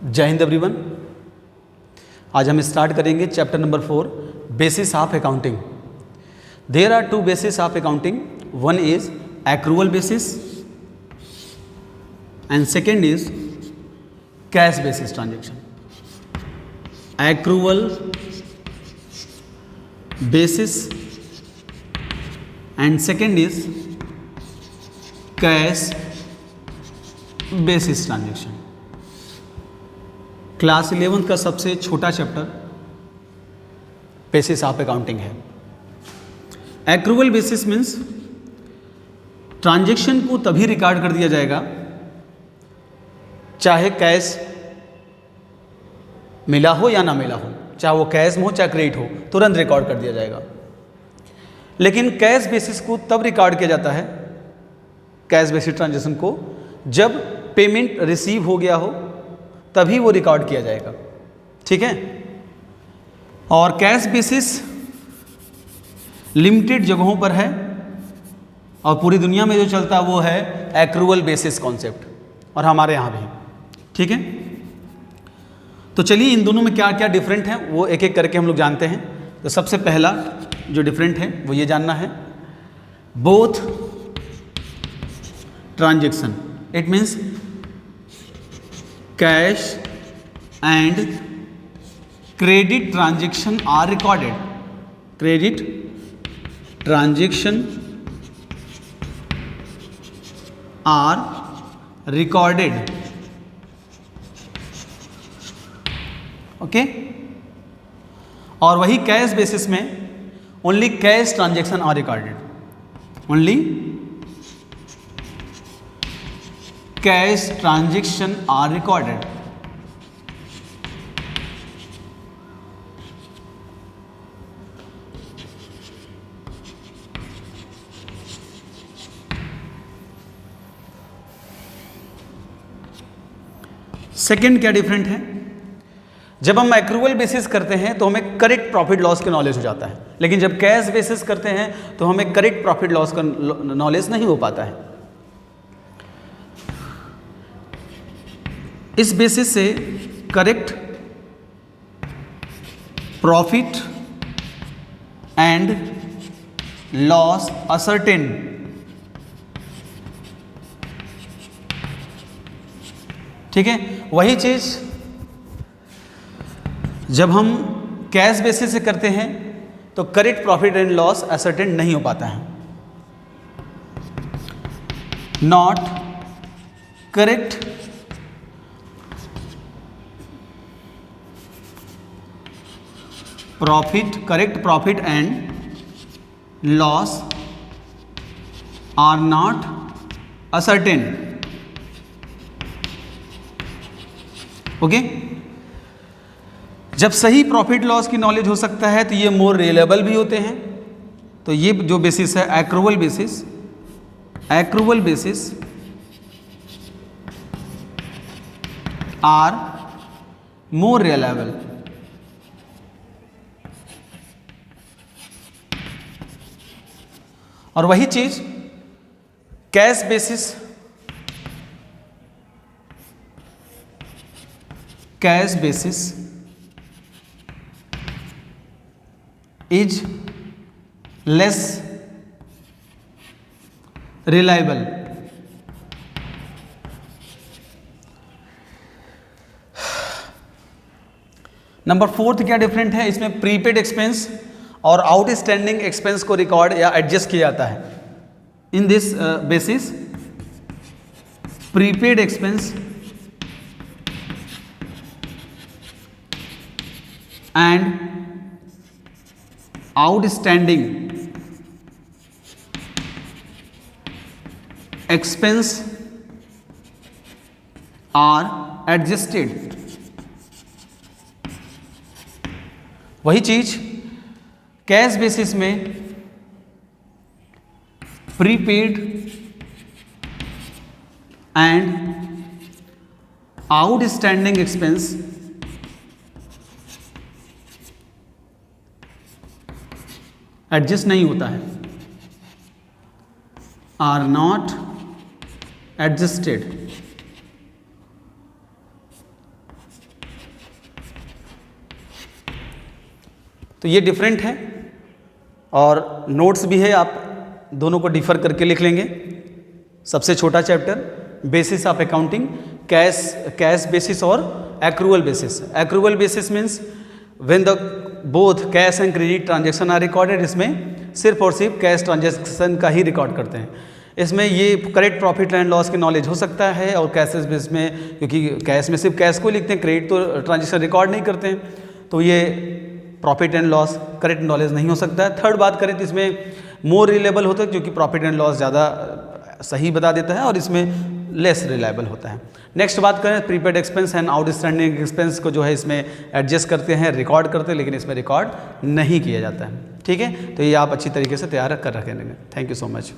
जय हिंद एवरीवन। आज हम स्टार्ट करेंगे chapter number 4, basis of accounting. There are two basis of accounting, one is accrual basis and second is cash basis transaction. Accrual basis and second is cash basis transaction. Class 11 का सबसे छोटा chapter basis of accounting है। Accrual basis means transaction को तभी record कर दिया जाएगा चाहे कैश मिला हो या ना मिला हो, चाहे वो कैश में हो चाहे क्रेडिट हो, तुरंत रिकॉर्ड कर दिया जाएगा। लेकिन कैश बेसिस को तब रिकॉर्ड किया जाता है, कैश बेसिस ट्रांजेक्शन को, जब पेमेंट रिसीव हो गया हो तभी वो रिकॉर्ड किया जाएगा। ठीक है। और कैश बेसिस लिमिटेड जगहों पर है और पूरी दुनिया में जो चलता है वो है एक्रूअल बेसिस कॉन्सेप्ट, और हमारे यहाँ भी। ठीक है। तो चलिए इन दोनों में क्या क्या डिफरेंट है वो एक एक करके हम लोग जानते हैं। तो सबसे पहला जो डिफरेंट है वो ये जानना है, both transaction, it means cash and credit transaction are recorded. Credit transaction are recorded. Okay. और वही कैश बेसिस में only cash transaction are recorded. Only cash transaction are recorded. Second क्या डिफरेंट है, जब हम एक्रूअल बेसिस करते हैं तो हमें करेक्ट प्रॉफिट लॉस का नॉलेज हो जाता है, लेकिन जब कैश बेसिस करते हैं तो हमें करेक्ट प्रॉफिट लॉस का नॉलेज नहीं हो पाता है। इस बेसिस से correct profit and loss ascertain. ठीक है। वही चीज जब हम कैश बेसिस से करते हैं तो correct profit and loss ascertain नहीं हो पाता है। Not correct correct profit and loss are not ascertain. Okay. जब सही प्रॉफिट लॉस की नॉलेज हो सकता है तो ये मोर रिलायबल भी होते हैं। तो ये जो बेसिस है accrual basis, accrual basis are more reliable. और वही चीज cash basis, cash basis is less reliable. Number 4 क्या डिफरेंट है, इसमें प्रीपेड एक्सपेंस और आउटस्टैंडिंग एक्सपेंस को रिकॉर्ड या एडजस्ट किया जाता है। In this basis prepaid expense and outstanding expense are adjusted. वही चीज कैश बेसिस में prepaid and outstanding expense adjust नहीं होता है, आर नॉट adjusted। तो ये डिफरेंट है और नोट्स भी है, आप दोनों को डिफर करके लिख लेंगे। सबसे छोटा chapter basis of accounting, cash basis और accrual basis. Accrual basis means when the both cash and credit transaction are recorded, इसमें सिर्फ और सिर्फ कैश ट्रांजेक्शन का ही रिकॉर्ड करते हैं। इसमें ये करेक्ट प्रॉफिट एंड लॉस की नॉलेज हो सकता है और कैश बेस में, क्योंकि कैश में सिर्फ कैश को लिखते हैं, क्रेडिट तो ट्रांजेक्शन रिकॉर्ड नहीं करते हैं, तो ये profit and loss correct knowledge नहीं हो सकता है। थर्ड बात करें तो इसमें मोर रिलेबल होता है, क्योंकि प्रॉफिट एंड लॉस ज़्यादा सही बता देता है और इसमें लेस रिलायबल होता है। नेक्स्ट बात करें prepaid expense and outstanding expense को जो है इसमें एडजस्ट करते हैं, रिकॉर्ड करते हैं, लेकिन इसमें रिकॉर्ड नहीं किया जाता है। ठीक है, तो ये आप अच्छी तरीके से तैयार कर रखेंगे। Thank you so much.